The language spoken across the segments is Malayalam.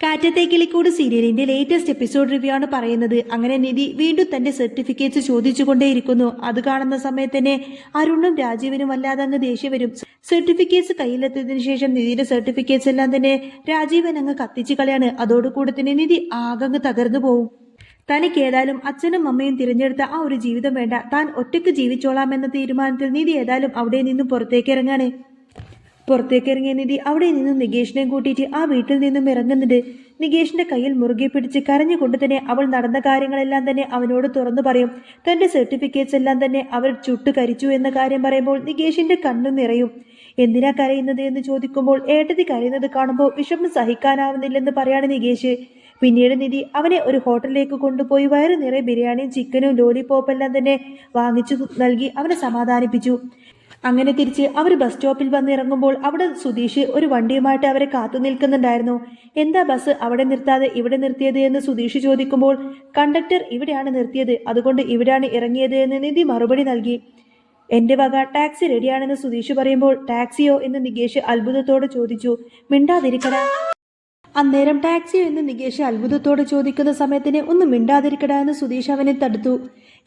കാറ്റത്തെ കിളിക്കൂട് സീരിയലിന്റെ ലേറ്റസ്റ്റ് എപ്പിസോഡ് റിവ്യൂ ആണ് പറയുന്നത്. അങ്ങനെ നിധി വീണ്ടും തന്റെ സർട്ടിഫിക്കറ്റ്സ് ചോദിച്ചുകൊണ്ടേയിരിക്കുന്നു. അത് കാണുന്ന സമയത്ത് തന്നെ അരുണും രാജീവനും വല്ലാതെ അങ്ങ് ദേഷ്യം വരും. സർട്ടിഫിക്കറ്റ്സ് കയ്യിലെത്തിയതിനു ശേഷം നിധിയുടെ സർട്ടിഫിക്കറ്റ്സ് എല്ലാം തന്നെ രാജീവൻ അങ്ങ് കത്തിച്ചു കളയാണ്. അതോടുകൂടി തന്നെ നിധി ആകങ്ങ് തകർന്നു പോവും. തനിക്ക് ഏതായാലും അച്ഛനും അമ്മയും തിരഞ്ഞെടുത്ത ആ ഒരു ജീവിതം വേണ്ട, താൻ ഒറ്റയ്ക്ക് ജീവിച്ചോളാം എന്ന തീരുമാനത്തിൽ നിധി ഏതായാലും അവിടെ നിന്നും പുറത്തേക്ക് ഇറങ്ങാണ്. പുറത്തേക്ക് ഇറങ്ങിയ നിധി അവിടെ നിന്നും നികേഷിനെ കൂട്ടിയിട്ട് ആ വീട്ടിൽ നിന്നും ഇറങ്ങുന്നുണ്ട്. നികേഷിന്റെ കയ്യിൽ മുറുകെ പിടിച്ച് കരഞ്ഞുകൊണ്ട് തന്നെ അവൾ നടന്ന കാര്യങ്ങളെല്ലാം തന്നെ അവനോട് തുറന്നു പറയും. തന്റെ സർട്ടിഫിക്കറ്റ്സ് എല്ലാം തന്നെ അവർ ചുട്ടു കരിച്ചു എന്ന കാര്യം പറയുമ്പോൾ നികേഷിന്റെ കണ്ണു നിറയും. എന്തിനാ കരയുന്നത് എന്ന് ചോദിക്കുമ്പോൾ ഏട്ടത്തി കരയുന്നത് കാണുമ്പോൾ വിഷമം സഹിക്കാനാവുന്നില്ലെന്ന് പറയാണ് നികേഷ്. പിന്നീട് നിധി അവനെ ഒരു ഹോട്ടലിലേക്ക് കൊണ്ടുപോയി വയറു നിറയെ ബിരിയാണിയും ചിക്കനും ലോലിപോപ്പ് എല്ലാം തന്നെ വാങ്ങിച്ചു നൽകി അവനെ സമാധാനിപ്പിച്ചു. അങ്ങനെ തിരിച്ച് അവർ ബസ് സ്റ്റോപ്പിൽ വന്ന് ഇറങ്ങുമ്പോൾ അവിടെ സുധീഷ് ഒരു വണ്ടിയുമായിട്ട് അവരെ കാത്തു നിൽക്കുന്നുണ്ടായിരുന്നു. എന്താ ബസ് അവിടെ നിർത്താതെ ഇവിടെ നിർത്തിയത് എന്ന് സുധീഷ് ചോദിക്കുമ്പോൾ കണ്ടക്ടർ ഇവിടെയാണ് നിർത്തിയത്, അതുകൊണ്ട് ഇവിടെയാണ് ഇറങ്ങിയത് എന്ന് നിധി മറുപടി നൽകി. എന്റെ വക ടാക്സി റെഡിയാണെന്ന് സുധീഷ് പറയുമ്പോൾ ടാക്സിയോ എന്ന് നികേഷ് അത്ഭുതത്തോടെ ചോദിച്ചു. മിണ്ടാതിരിക്കടാ. അന്നേരം ടാക്സിയോ എന്ന് നികേഷ് അത്ഭുതത്തോടെ ചോദിക്കുന്ന സമയത്തിന് ഒന്ന് മിണ്ടാതിരിക്കടാ എന്ന് സുധീഷ് അവനെ തടുത്തു.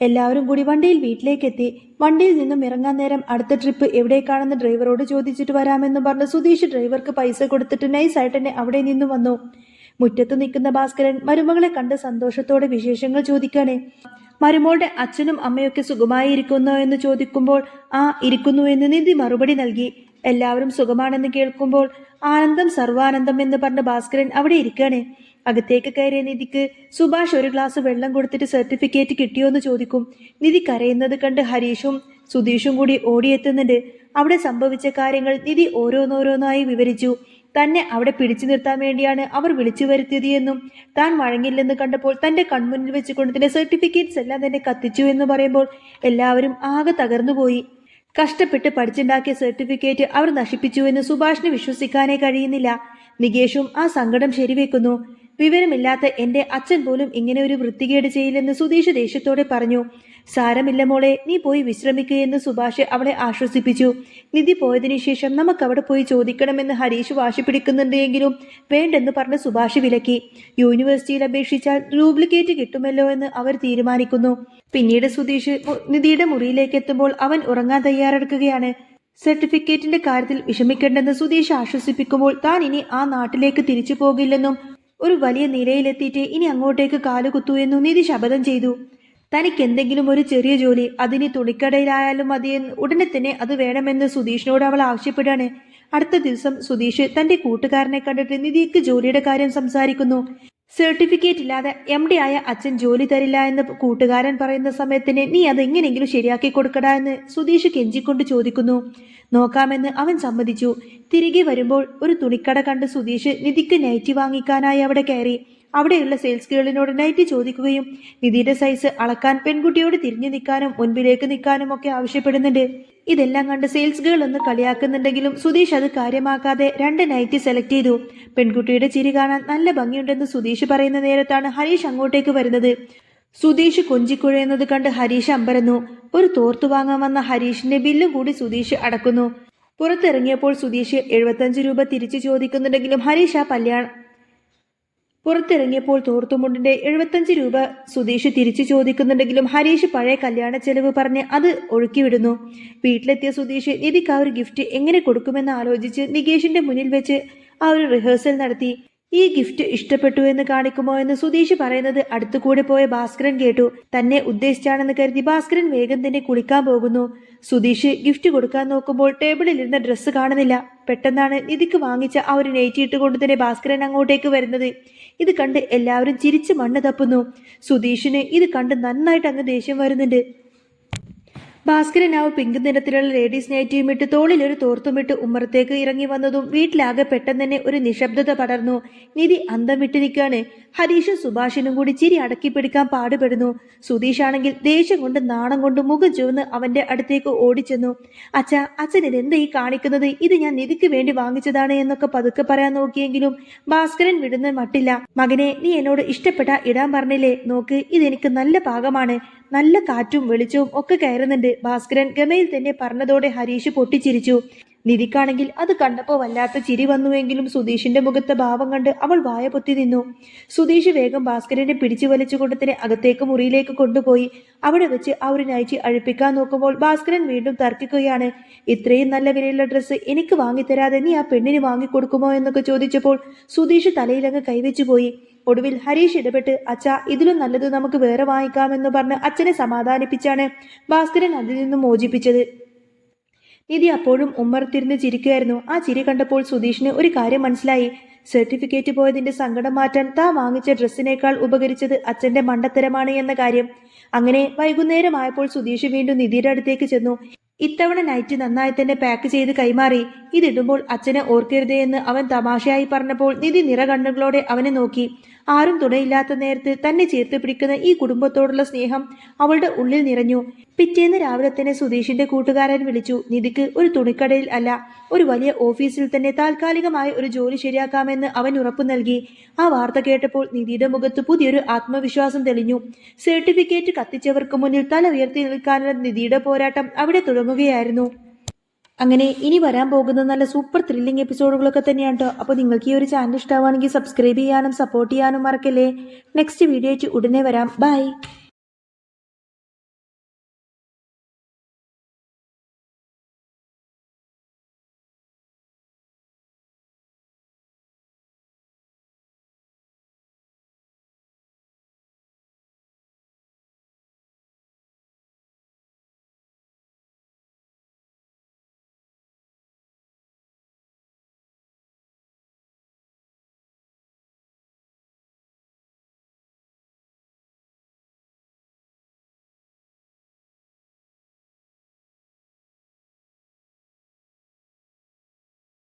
എല്ലാവരും കൂടി വണ്ടിയിൽ വീട്ടിലേക്കെത്തി. വണ്ടിയിൽ നിന്നും ഇറങ്ങാൻ നേരം അടുത്ത ട്രിപ്പ് എവിടേക്കാണെന്ന് ഡ്രൈവറോട് ചോദിച്ചിട്ട് വരാമെന്ന് പറഞ്ഞ് സുധീഷ് ഡ്രൈവർക്ക് പൈസ കൊടുത്തിട്ട് നൈസായിട്ട് തന്നെ അവിടെ നിന്നും വന്നു. മുറ്റത്ത് നിൽക്കുന്ന ഭാസ്കരൻ മരുമകളെ കണ്ട് സന്തോഷത്തോടെ വിശേഷങ്ങൾ ചോദിക്കാനേ. മരുമോളുടെ അച്ഛനും അമ്മയൊക്കെ സുഖമായി ഇരിക്കുന്നോ എന്ന് ചോദിക്കുമ്പോൾ ആ ഇരിക്കുന്നു എന്ന് നിധി മറുപടി നൽകി. എല്ലാവരും സുഖമാണെന്ന് കേൾക്കുമ്പോൾ ആനന്ദം സർവാനന്ദം എന്ന് പറഞ്ഞ ഭാസ്കരൻ അവിടെ ഇരിക്കുകയാണ്. അകത്തേക്ക് കയറിയ നിധിക്ക് സുഭാഷ് ഒരു ഗ്ലാസ് വെള്ളം കൊടുത്തിട്ട് സർട്ടിഫിക്കറ്റ് കിട്ടിയോ എന്ന് ചോദിക്കും. നിധി കരയുന്നത് കണ്ട് ഹരീഷും സുധീഷും കൂടി ഓടിയെത്തുന്നുണ്ട്. അവിടെ സംഭവിച്ച കാര്യങ്ങൾ നിധി ഓരോന്നോരോന്നായി വിവരിച്ചു. തന്നെ അവിടെ പിടിച്ചു നിർത്താൻ വേണ്ടിയാണ് അവർ വിളിച്ചു വരുത്തിയത് എന്നും താൻ വഴങ്ങില്ലെന്ന് കണ്ടപ്പോൾ തന്റെ കൺമുന്നിൽ വെച്ചുകൊണ്ട് തന്നെ സർട്ടിഫിക്കറ്റ്സ് എല്ലാം തന്നെ കത്തിച്ചു എന്ന് പറയുമ്പോൾ എല്ലാവരും ആകെ തകർന്നുപോയി. കഷ്ടപ്പെട്ട് പഠിച്ചുണ്ടാക്കിയ സർട്ടിഫിക്കറ്റ് അവർ നശിപ്പിച്ചു എന്ന് സുഭാഷിന് വിശ്വസിക്കാനേ കഴിയുന്നില്ല. നികേഷും ആ സങ്കടം ശരിവെക്കുന്നു. വിവരമില്ലാത്ത എന്റെ അച്ഛൻ പോലും ഇങ്ങനെ ഒരു വൃത്തികേട് ചെയ്യില്ലെന്ന് സുധീഷ് ദേഷ്യത്തോടെ പറഞ്ഞു. സാരമില്ല മോളെ, നീ പോയി വിശ്രമിക്കുക എന്ന് സുഭാഷ് അവളെ ആശ്വസിപ്പിച്ചു. നിധി പോയതിനു ശേഷം നമുക്ക് അവിടെ പോയി ചോദിക്കണമെന്ന് ഹരീഷ് വാശി പിടിക്കുന്നുണ്ടെങ്കിലും വേണ്ടെന്ന് പറഞ്ഞ് സുഭാഷ് വിലക്കി. യൂണിവേഴ്സിറ്റിയിൽ അപേക്ഷിച്ചാൽ ഡ്യൂപ്ലിക്കേറ്റ് കിട്ടുമല്ലോ എന്ന് അവർ തീരുമാനിക്കുന്നു. പിന്നീട് സുധീഷ് നിധിയുടെ മുറിയിലേക്ക് എത്തുമ്പോൾ അവൻ ഉറങ്ങാൻ തയ്യാറെടുക്കുകയാണ്. സർട്ടിഫിക്കറ്റിന്റെ കാര്യത്തിൽ വിഷമിക്കേണ്ടെന്ന് സുധീഷ് ആശ്വസിപ്പിക്കുമ്പോൾ താൻ ഇനി ആ നാട്ടിലേക്ക് തിരിച്ചു പോകില്ലെന്നും ഒരു വലിയ നിലയിലെത്തിയിട്ട് ഇനി അങ്ങോട്ടേക്ക് കാലുകുത്തു എന്നും നിധി ശപഥം ചെയ്തു. തനിക്ക് എന്തെങ്കിലും ഒരു ചെറിയ ജോലി, അതിന് തുണിക്കടയിലായാലും മതിയെന്ന് ഉടനെ തന്നെ അത് വേണമെന്ന് സുധീഷിനോട് അവൾ ആവശ്യപ്പെടുകയാണ്. അടുത്ത ദിവസം സുധീഷ് തന്റെ കൂട്ടുകാരനെ കണ്ടിട്ട് നിധിക്ക് ജോലിയുടെ കാര്യം സംസാരിക്കുന്നു. സർട്ടിഫിക്കറ്റ് ഇല്ലാതെ MD ആയ അച്ഛൻ ജോലി തരില്ല എന്ന് കൂട്ടുകാരൻ പറയുന്ന സമയത്തിന് നീ അത് എങ്ങനെയെങ്കിലും ശരിയാക്കി കൊടുക്കടാ എന്ന് സുധീഷ് കെഞ്ചിക്കൊണ്ട് ചോദിക്കുന്നു. നോക്കാമെന്ന് അവൻ സമ്മതിച്ചു. തിരികെ വരുമ്പോൾ ഒരു തുണിക്കട കണ്ട് സുധീഷ് നിധിക്ക് നൈറ്റി വാങ്ങിക്കാനായി അവിടെ കയറി. അവിടെയുള്ള സെയിൽസ് ഗേളിനോട് നൈറ്റി ചോദിക്കുകയും നിധിയുടെ സൈസ് അളക്കാൻ പെൺകുട്ടിയോട് തിരിഞ്ഞു നിൽക്കാനും മുൻപിലേക്ക് നിൽക്കാനും ഒക്കെ ആവശ്യപ്പെടുന്നുണ്ട്. ഇതെല്ലാം കണ്ട് സെയിൽസ് ഗേൾ ഒന്ന് കളിയാക്കുന്നുണ്ടെങ്കിലും സുധീഷ് അത് കാര്യമാക്കാതെ 2 നൈറ്റി സെലക്ട് ചെയ്തു. പെൺകുട്ടിയുടെ ചിരി കാണാൻ നല്ല ഭംഗിയുണ്ടെന്ന് സുധീഷ് പറയുന്ന നേരത്താണ് ഹരീഷ് അങ്ങോട്ടേക്ക് വരുന്നത്. സുധീഷ് കൊഞ്ചിക്കുഴയുന്നത് കണ്ട് ഹരീഷ് അമ്പരന്നു. ഒരു തോർത്തു വാങ്ങാൻ വന്ന ഹരീഷിന്റെ ബില്ലും കൂടി സുധീഷ് അടക്കുന്നു. പുറത്തിറങ്ങിയപ്പോൾ സുധീഷ് 75 രൂപ തിരിച്ചു ചോദിക്കുന്നുണ്ടെങ്കിലും ഹരീഷ് പുറത്തിറങ്ങിയപ്പോൾ തോർത്തുമുണ്ടിന്റെ 75 രൂപ സുധീഷ് തിരിച്ചു ചോദിക്കുന്നുണ്ടെങ്കിലും ഹരീഷ് പഴയ കല്യാണ ചെലവ് പറഞ്ഞ് അത് ഒഴുക്കിവിടുന്നു. വീട്ടിലെത്തിയ സുധീഷ് നിധിക്ക് ആ ഒരു ഗിഫ്റ്റ് എങ്ങനെ കൊടുക്കുമെന്ന് ആലോചിച്ച് നികേഷിന്റെ മുന്നിൽ വെച്ച് ആ ഒരു റിഹേഴ്സൽ നടത്തി. ഈ ഗിഫ്റ്റ് ഇഷ്ടപ്പെട്ടു എന്ന് കാണിക്കുമോ എന്ന് സുധീഷ് പറയുന്നത് അടുത്തുകൂടെ പോയ ഭാസ്കരൻ കേട്ടു. തന്നെ ഉദ്ദേശിച്ചാണെന്ന് കരുതി ഭാസ്കരൻ വേഗം തന്നെ കുളിക്കാൻ പോകുന്നു. സുധീഷ് ഗിഫ്റ്റ് കൊടുക്കാൻ നോക്കുമ്പോൾ ടേബിളിൽ ഇരുന്ന ഡ്രസ്സ് കാണുന്നില്ല. പെട്ടെന്നാണ് നിധിക്ക് വാങ്ങിച്ച ആ ഒരു നൈറ്റി ഇട്ടുകൊണ്ട് തന്നെ ഭാസ്കരൻ അങ്ങോട്ടേക്ക് വരുന്നത്. ഇത് കണ്ട് എല്ലാവരും ചിരിച്ച് മണ്ണ് തപ്പുന്നു. സുധീഷിന് ഇത് കണ്ട് നന്നായിട്ട് അങ്ങ് ദേഷ്യം വരുന്നുണ്ട്. ഭാസ്കരൻ ആ പിങ്ക് നിറത്തിലുള്ള ലേഡീസ് നൈറ്റിയും ഇട്ട് തോളിലൊരു തോർത്തുമിട്ട് ഉമ്മറത്തേക്ക് ഇറങ്ങി വന്നതും വീട്ടിലാകെ പെട്ടെന്ന് തന്നെ ഒരു നിശബ്ദത പടർന്നു. നിധി അന്തം വിട്ട് നിൽക്കാണ്. ഹരീഷും സുഭാഷിനും കൂടി ചിരി അടക്കി പിടിക്കാൻ പാടുപെടുന്നു. സുധീഷാണെങ്കിൽ ദേഷ്യം കൊണ്ട് നാണം കൊണ്ട് മുഖം ചുവന്ന് അവന്റെ അടുത്തേക്ക് ഓടിച്ചെന്നു. അച്ഛൻ ഇതെന്താ ഈ കാണിക്കുന്നത്? ഇത് ഞാൻ നിധിക്ക് വേണ്ടി വാങ്ങിച്ചതാണ് എന്നൊക്കെ പതുക്കെ പറയാൻ നോക്കിയെങ്കിലും ഭാസ്കരൻ വിടുന്ന മട്ടില്ല. മകനെ, നീ എന്നോട് ഇഷ്ടപ്പെട്ട ഇടാൻ പറഞ്ഞില്ലേ? നോക്ക്, ഇതെനിക്ക് നല്ല പാകമാണ്. നല്ല കാറ്റും വെളിച്ചവും ഒക്കെ കയറുന്നുണ്ട്. ഭാസ്കരൻ ഗമയിൽ തന്നെ പറഞ്ഞതോടെ ഹരീഷ് പൊട്ടിച്ചിരിച്ചു. നിധിക്കാണെങ്കിൽ അത് കണ്ടപ്പോൾ വല്ലാത്ത ചിരി വന്നുവെങ്കിലും സുധീഷിന്റെ മുഖത്തെ ഭാവം കണ്ട് അവൾ വായ പൊത്തി നിന്നു. സുധീഷ് വേഗം ഭാസ്കരനെ പിടിച്ചു വലിച്ചുകൊണ്ട് തന്നെ അകത്തേക്ക് മുറിയിലേക്ക് കൊണ്ടുപോയി. അവിടെ വെച്ച് ആ ഒരു നൈറ്റി അഴിപ്പിക്കാൻ നോക്കുമ്പോൾ ഭാസ്കരൻ വീണ്ടും തർക്കിക്കുകയാണ്. ഇത്രയും നല്ല വിലയുള്ള ഡ്രസ്സ് എനിക്ക് വാങ്ങിത്തരാതെ നീ ആ പെണ്ണിന് വാങ്ങിക്കൊടുക്കുമോ എന്നൊക്കെ ചോദിച്ചപ്പോൾ സുധീഷ് തലയിലങ്ങ് കൈവച്ചു പോയി. ഒടുവിൽ ഹരീഷ് ഇടപെട്ട് അച്ഛാ ഇതിലും നല്ലത് നമുക്ക് വേറെ വാങ്ങിക്കാമെന്ന് പറഞ്ഞ് അച്ഛനെ സമാധാനിപ്പിച്ചാണ് ഭാസ്കരൻ അതിൽ നിന്നും മോചിപ്പിച്ചത്. നിധി അപ്പോഴും ഉമ്മറത്തിരുന്ന് ചിരിക്കുകയായിരുന്നു. ആ ചിരി കണ്ടപ്പോൾ സുധീഷിന് ഒരു കാര്യം മനസ്സിലായി. സർട്ടിഫിക്കറ്റ് പോയതിന്റെ സങ്കടം മാറ്റാൻ താൻ വാങ്ങിച്ച ഡ്രസ്സിനേക്കാൾ ഉപകരിച്ചത് അച്ഛന്റെ മണ്ടത്തരമാണ് എന്ന കാര്യം. അങ്ങനെ വൈകുന്നേരമായപ്പോൾ സുധീഷ് വീണ്ടും നിധിയുടെ അടുത്തേക്ക് ചെന്നു. ഇത്തവണ നൈറ്റ് നന്നായി തന്നെ പാക്ക് ചെയ്ത് കൈമാറി. ഇതിടുമ്പോൾ അച്ഛനെ ഓർക്കരുതേ എന്ന് അവൻ തമാശയായി പറഞ്ഞപ്പോൾ നിധി നിറകണ്ണുകളോടെ അവനെ നോക്കി. ആരും തുണയില്ലാത്ത നേരത്ത് തന്നെ ചേർത്ത് പിടിക്കുന്ന ഈ കുടുംബത്തോടുള്ള സ്നേഹം അവളുടെ ഉള്ളിൽ നിറഞ്ഞു. പിറ്റേന്ന് രാവിലെ തന്നെ സുധീഷിന്റെ കൂട്ടുകാരൻ വിളിച്ചു. നിധിക്ക് ഒരു തുണിക്കടയിൽ അല്ല, ഒരു വലിയ ഓഫീസിൽ തന്നെ താൽക്കാലികമായ ഒരു ജോലി ശരിയാക്കാമെന്ന് അവൻ ഉറപ്പു നൽകി. ആ വാർത്ത കേട്ടപ്പോൾ നിധിയുടെ മുഖത്ത് പുതിയൊരു ആത്മവിശ്വാസം തെളിഞ്ഞു. സർട്ടിഫിക്കറ്റ് കത്തിച്ചവർക്ക് മുന്നിൽ തല ഉയർത്തി നിൽക്കാനുള്ള നിധിയുടെ പോരാട്ടം അവിടെ തുടങ്ങുകയായിരുന്നു. അങ്ങനെ ഇനി വരാൻ പോകുന്ന നല്ല സൂപ്പർ ത്രില്ലിംഗ് എപ്പിസോഡുകളൊക്കെ തന്നെയാണ് കേട്ടോ. അപ്പോൾ നിങ്ങൾക്ക് ഈ ഒരു ചാനൽ ഇഷ്ടമാണെങ്കിൽ സബ്സ്ക്രൈബ് ചെയ്യാനും സപ്പോർട്ട് ചെയ്യാനും മറക്കല്ലേ. നെക്സ്റ്റ് വീഡിയോ ആയിട്ട് ഉടനെ വരാം. ബൈ.